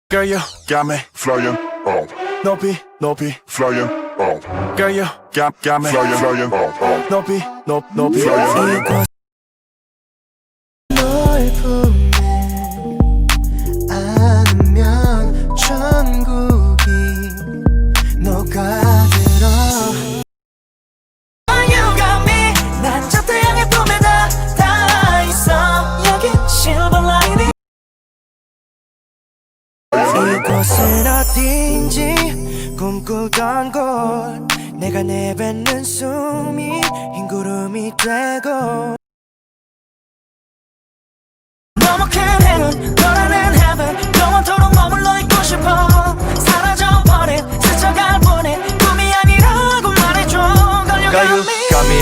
Girl, you got me flying up. 높이 높이 flying up. Girl, you got me flying up. 높이 높이 flying up. 널 품에 안으면 천국이 녹아들어. You got me. 난 저 태양의 품에 다 있어. 여기 silver lining. 이곳은 어딘지 꿈꾸던 곳. 내가 내뱉는 숨이 흰 구름이 되고. 너무 큰 행운 너라는 heaven 영원토록 머물러 있고 싶어. 사라져버린 스쳐갈 뿐인 꿈이 아니라고 말해줘. 걸려감이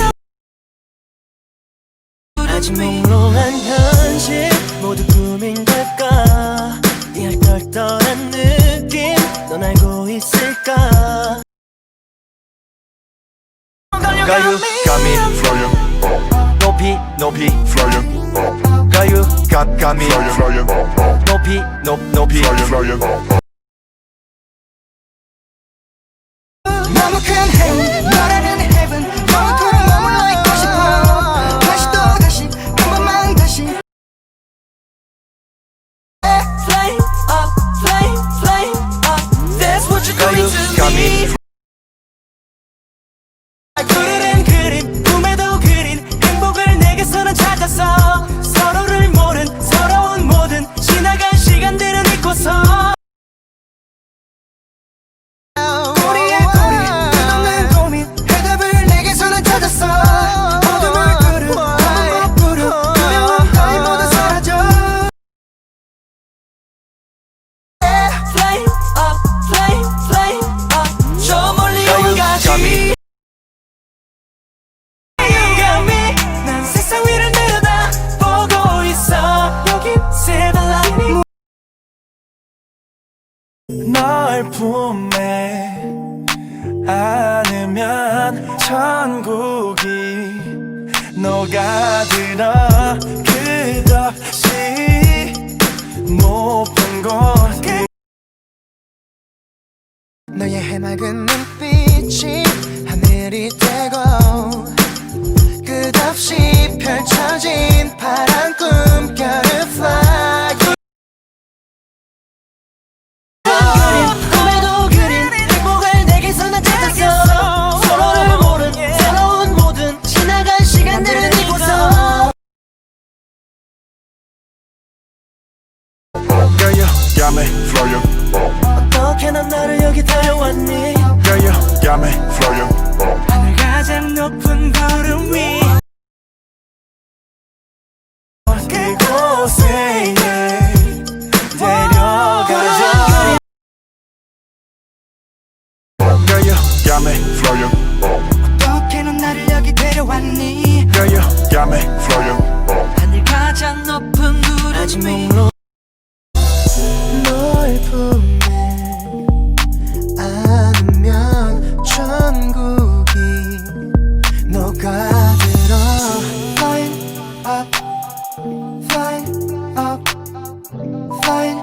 아직 몽롱한 현실 모두 꿈인 걸까. 이 헐떨떨한 느낌 넌 알고 있을까. 걸려감이 flying up. 높이 높이 flying up. You got me flying up. 높이 높이 flying up. 너무 큰 행운 너라는 heaven 영원토록 머물러 있고 싶어. 다시 또 다시 한 번만 다시. Flame up, flame up. That's what you're doing to me. 그리는 그림 꿈에도 그린 행복을 내게서는 찾았어. 서로를 모른 서러운 모든 지나간 시간들은 잊고서. 꼬리에 꼬리 끝없는 고민 해답을 내게서는 찾았어. 어둠을 끄는 한번 부른 두려움 따위 모두 사라져. Flame up, flame up. 저 멀리 온가지. 난 세상 위를 내려다보고 있어. 여긴 silver lining. 널 품에 안으면 천국이 녹아들어. 끝없이 높은 곳. 너의 해맑은 눈빛이 하늘이 되고 끝없이 펼쳐진 파란 꿈결을 fly. 꿈에도 그린 행복을 내게서는 찾았어. 서로를 모른 새로운 모든 지나간 시간들은 잊고서. Girl, you got me flying up. 어떻게 넌 나를 여기 데려왔니. Girl, you got me flying up. 하늘 가장 높은 구름 위 그곳에 데려가줘. Girl, you got me flying up. 어떻게 넌 나를 여기 데려왔니. Girl, you got me flying up. 하늘 가장 높은 구름 아직 몽롱. 널 품에 안으면 천국이 녹아들어. Flying up, flying up, flying